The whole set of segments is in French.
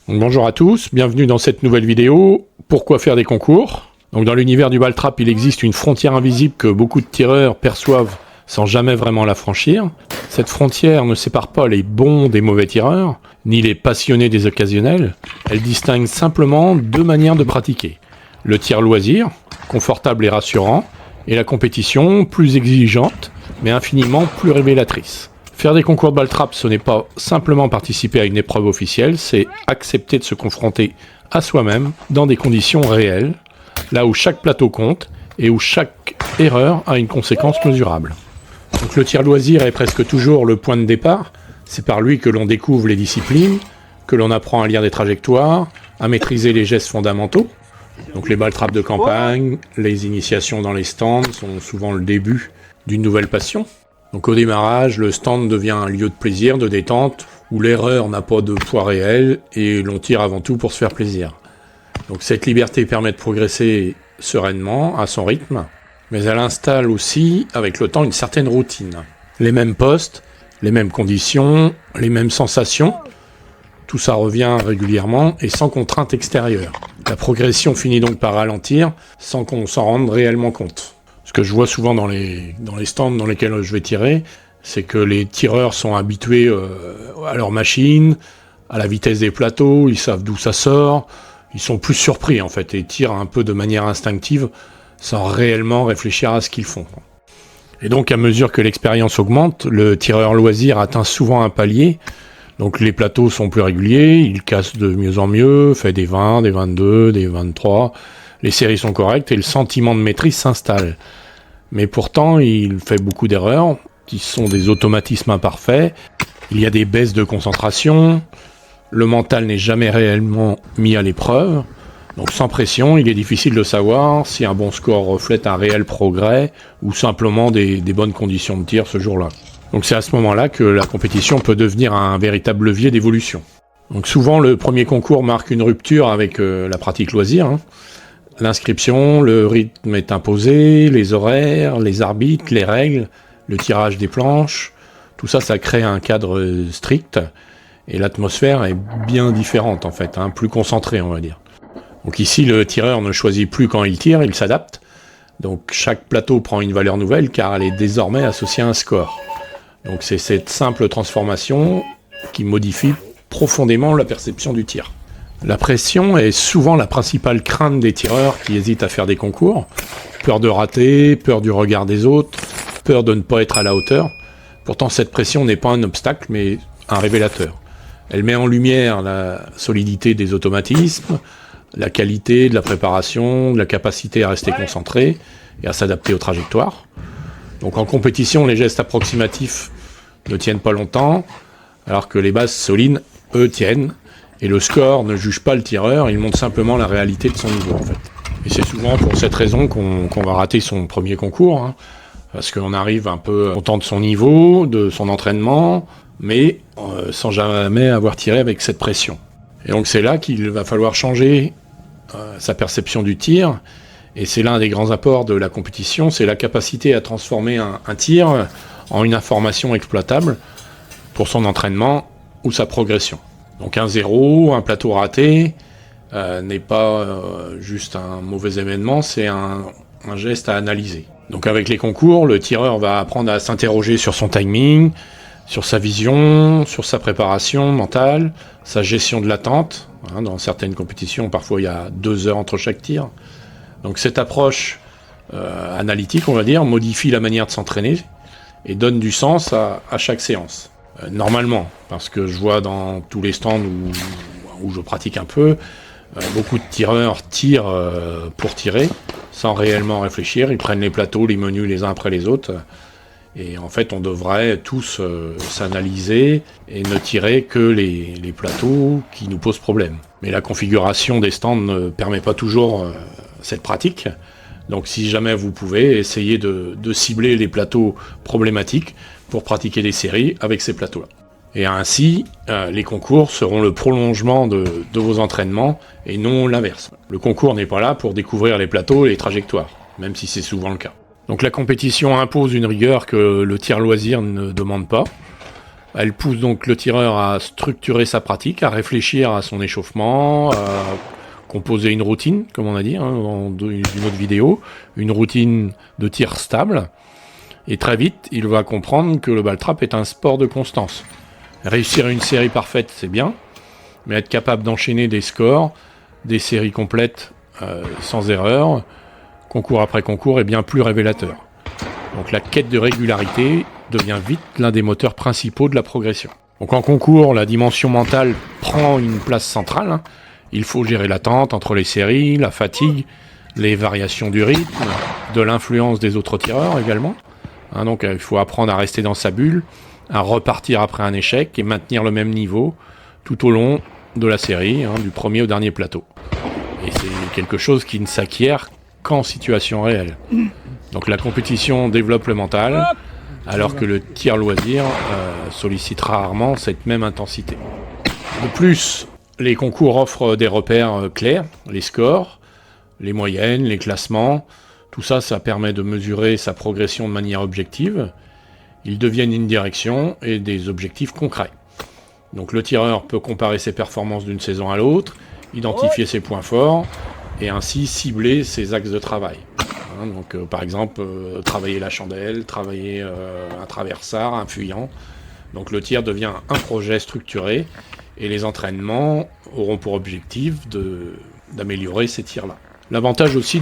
Donc, bonjour à tous, bienvenue dans cette nouvelle vidéo. Pourquoi faire des concours? Donc, dans l'univers du ball trap, il existe une frontière invisible que beaucoup de tireurs perçoivent sans jamais vraiment la franchir. Cette frontière ne sépare pas les bons des mauvais tireurs, ni les passionnés des occasionnels. Elle distingue simplement deux manières de pratiquer. Le tir loisir, confortable et rassurant, et la compétition, plus exigeante, mais infiniment plus révélatrice. Faire des concours de ball trap, ce n'est pas simplement participer à une épreuve officielle, c'est accepter de se confronter à soi-même dans des conditions réelles, là où chaque plateau compte et où chaque erreur a une conséquence mesurable. Donc le tir loisir est presque toujours le point de départ, c'est par lui que l'on découvre les disciplines, que l'on apprend à lire des trajectoires, à maîtriser les gestes fondamentaux. Donc les ball trap de campagne, les initiations dans les stands sont souvent le début d'une nouvelle passion. Donc au démarrage, le stand devient un lieu de plaisir, de détente, où l'erreur n'a pas de poids réel et l'on tire avant tout pour se faire plaisir. Donc cette liberté permet de progresser sereinement, à son rythme, mais elle installe aussi, avec le temps, une certaine routine. Les mêmes postes, les mêmes conditions, les mêmes sensations, tout ça revient régulièrement et sans contrainte extérieure. La progression finit donc par ralentir sans qu'on s'en rende réellement compte. Ce que je vois souvent dans les stands dans lesquels je vais tirer, c'est que les tireurs sont habitués à leur machine, à la vitesse des plateaux, ils savent d'où ça sort, ils sont plus surpris en fait et tirent un peu de manière instinctive sans réellement réfléchir à ce qu'ils font. Et donc à mesure que l'expérience augmente, le tireur loisir atteint souvent un palier, donc les plateaux sont plus réguliers, il casse de mieux en mieux, fait des 20, des 22, des 23... Les séries sont correctes et le sentiment de maîtrise s'installe. Mais pourtant, il fait beaucoup d'erreurs, qui sont des automatismes imparfaits. Il y a des baisses de concentration. Le mental n'est jamais réellement mis à l'épreuve. Donc sans pression, il est difficile de savoir si un bon score reflète un réel progrès ou simplement des bonnes conditions de tir ce jour-là. Donc c'est à ce moment-là que la compétition peut devenir un véritable levier d'évolution. Donc souvent, le premier concours marque une rupture avec la pratique loisir. L'inscription, le rythme est imposé, les horaires, les arbitres, les règles, le tirage des planches, tout ça, ça crée un cadre strict et l'atmosphère est bien différente en fait, plus concentrée on va dire. Donc ici, le tireur ne choisit plus quand il tire, il s'adapte. Donc chaque plateau prend une valeur nouvelle car elle est désormais associée à un score. Donc c'est cette simple transformation qui modifie profondément la perception du tir. La pression est souvent la principale crainte des tireurs qui hésitent à faire des concours. Peur de rater, peur du regard des autres, peur de ne pas être à la hauteur. Pourtant, cette pression n'est pas un obstacle, mais un révélateur. Elle met en lumière la solidité des automatismes, la qualité de la préparation, la capacité à rester concentré et à s'adapter aux trajectoires. Donc en compétition, les gestes approximatifs ne tiennent pas longtemps, alors que les bases solides, eux, tiennent. Et le score ne juge pas le tireur, il montre simplement la réalité de son niveau en fait. Et c'est souvent pour cette raison qu'on va rater son premier concours, parce qu'on arrive un peu content de son niveau, de son entraînement, mais sans jamais avoir tiré avec cette pression. Et donc c'est là qu'il va falloir changer sa perception du tir, et c'est l'un des grands apports de la compétition, c'est la capacité à transformer un tir en une information exploitable pour son entraînement ou sa progression. Donc un 0, un plateau raté, n'est pas juste un mauvais événement, c'est un geste à analyser. Donc avec les concours, le tireur va apprendre à s'interroger sur son timing, sur sa vision, sur sa préparation mentale, sa gestion de l'attente. Dans certaines compétitions, parfois il y a 2 heures entre chaque tir. Donc cette approche analytique, on va dire, modifie la manière de s'entraîner et donne du sens à chaque séance. Normalement, parce que je vois dans tous les stands où je pratique un peu, beaucoup de tireurs tirent pour tirer, sans réellement réfléchir, ils prennent les plateaux, les menus les uns après les autres, et en fait on devrait tous s'analyser et ne tirer que les plateaux qui nous posent problème. Mais la configuration des stands ne permet pas toujours cette pratique, donc si jamais vous pouvez, essayez de cibler les plateaux problématiques, pour pratiquer des séries avec ces plateaux-là. Et ainsi, les concours seront le prolongement de vos entraînements et non l'inverse. Le concours n'est pas là pour découvrir les plateaux et les trajectoires, même si c'est souvent le cas. Donc la compétition impose une rigueur que le tir loisir ne demande pas. Elle pousse donc le tireur à structurer sa pratique, à réfléchir à son échauffement, à composer une routine, comme on a dit dans une autre vidéo, une routine de tir stable. Et très vite, il va comprendre que le ball trap est un sport de constance. Réussir une série parfaite, c'est bien, mais être capable d'enchaîner des scores, des séries complètes sans erreur, concours après concours, est bien plus révélateur. Donc la quête de régularité devient vite l'un des moteurs principaux de la progression. Donc en concours, la dimension mentale prend une place centrale. Il faut gérer l'attente entre les séries, la fatigue, les variations du rythme, de l'influence des autres tireurs également. Donc il faut apprendre à rester dans sa bulle, à repartir après un échec et maintenir le même niveau tout au long de la série, du premier au dernier plateau. Et c'est quelque chose qui ne s'acquiert qu'en situation réelle. Donc la compétition développe le mental, alors que le tir loisir sollicite rarement cette même intensité. De plus, les concours offrent des repères clairs, les scores, les moyennes, les classements. Tout ça, ça permet de mesurer sa progression de manière objective. Ils deviennent une direction et des objectifs concrets. Donc le tireur peut comparer ses performances d'une saison à l'autre, identifier ses points forts et ainsi cibler ses axes de travail. Donc par exemple, travailler la chandelle, travailler un traversard, un fuyant. Donc le tir devient un projet structuré et les entraînements auront pour objectif d'améliorer ces tirs-là. L'avantage aussi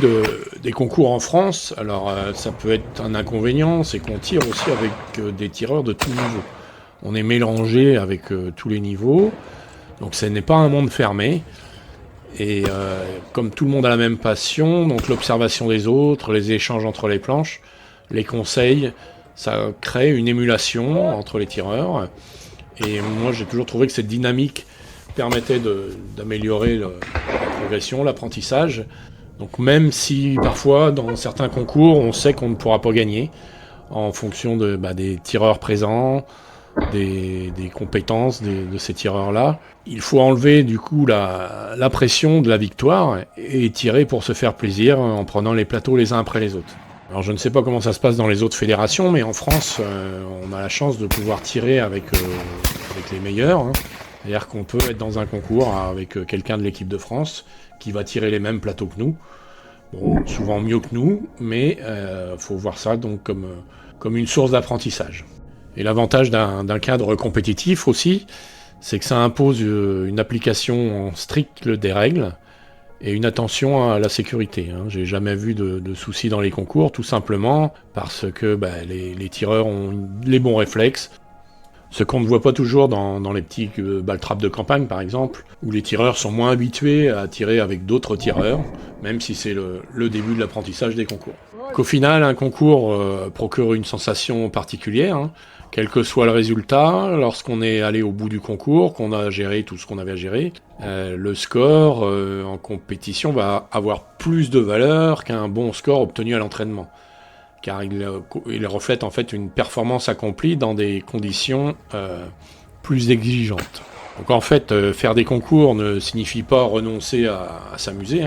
des concours en France, alors ça peut être un inconvénient, c'est qu'on tire aussi avec des tireurs de tous niveaux. On est mélangé avec tous les niveaux, donc ce n'est pas un monde fermé. Et comme tout le monde a la même passion, donc l'observation des autres, les échanges entre les planches, les conseils, ça crée une émulation entre les tireurs. Et moi j'ai toujours trouvé que cette dynamique permettait d'améliorer la progression, l'apprentissage. Donc même si parfois dans certains concours on sait qu'on ne pourra pas gagner en fonction des tireurs présents, des compétences de ces tireurs-là, il faut enlever du coup la pression de la victoire et tirer pour se faire plaisir en prenant les plateaux les uns après les autres. Alors je ne sais pas comment ça se passe dans les autres fédérations, mais en France on a la chance de pouvoir tirer avec les meilleurs. C'est-à-dire qu'on peut être dans un concours avec quelqu'un de l'équipe de France qui va tirer les mêmes plateaux que nous. Bon, souvent mieux que nous, mais faut voir ça donc comme une source d'apprentissage. Et l'avantage d'un cadre compétitif aussi, c'est que ça impose une application stricte des règles et une attention à la sécurité. J'ai jamais vu de soucis dans les concours, tout simplement parce que les tireurs ont les bons réflexes. Ce qu'on ne voit pas toujours dans les petits ball trap de campagne, par exemple, où les tireurs sont moins habitués à tirer avec d'autres tireurs, même si c'est le début de l'apprentissage des concours. Qu'au final, un concours procure une sensation particulière, quel que soit le résultat, lorsqu'on est allé au bout du concours, qu'on a géré tout ce qu'on avait à gérer, le score en compétition va avoir plus de valeur qu'un bon score obtenu à l'entraînement. Car il reflète en fait une performance accomplie dans des conditions plus exigeantes. Donc en fait, faire des concours ne signifie pas renoncer à s'amuser.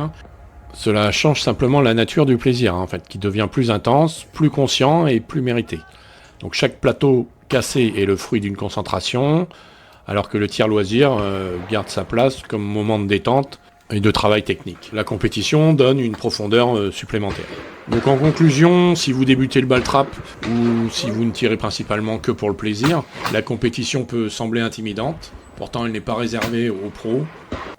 Cela change simplement la nature du plaisir, en fait, qui devient plus intense, plus conscient et plus mérité. Donc chaque plateau cassé est le fruit d'une concentration, alors que le tir loisir garde sa place comme moment de détente et de travail technique. La compétition donne une profondeur supplémentaire. Donc en conclusion, si vous débutez le ball trap ou si vous ne tirez principalement que pour le plaisir, la compétition peut sembler intimidante, pourtant elle n'est pas réservée aux pros.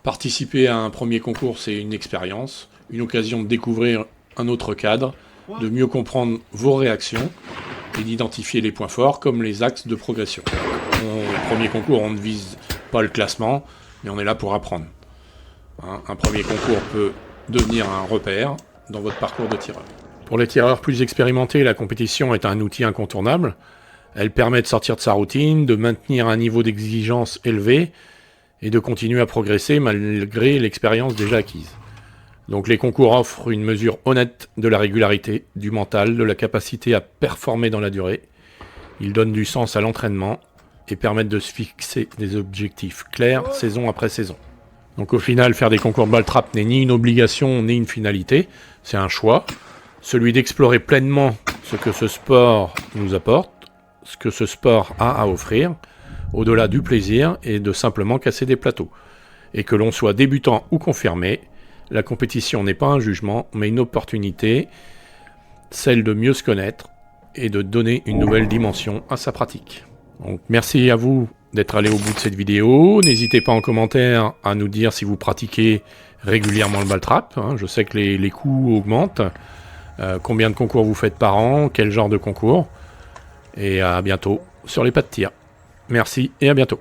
Participer à un premier concours, c'est une expérience, une occasion de découvrir un autre cadre, de mieux comprendre vos réactions et d'identifier les points forts comme les axes de progression. Au premier concours, on ne vise pas le classement, mais on est là pour apprendre. Un premier concours peut devenir un repère dans votre parcours de tireur. Pour les tireurs plus expérimentés, la compétition est un outil incontournable. Elle permet de sortir de sa routine, de maintenir un niveau d'exigence élevé et de continuer à progresser malgré l'expérience déjà acquise. Donc les concours offrent une mesure honnête de la régularité, du mental, de la capacité à performer dans la durée. Ils donnent du sens à l'entraînement et permettent de se fixer des objectifs clairs saison après saison. Donc au final, faire des concours de ball trap n'est ni une obligation ni une finalité, c'est un choix, celui d'explorer pleinement ce que ce sport nous apporte, ce que ce sport a à offrir, au-delà du plaisir et de simplement casser des plateaux. Et que l'on soit débutant ou confirmé, la compétition n'est pas un jugement, mais une opportunité, celle de mieux se connaître et de donner une nouvelle dimension à sa pratique. Donc merci à vous d'être allé au bout de cette vidéo. N'hésitez pas en commentaire à nous dire si vous pratiquez régulièrement le ball trap. Je sais que les coûts augmentent. Combien de concours vous faites par an, quel genre de concours. Et à bientôt sur les pas de tir. Merci et à bientôt.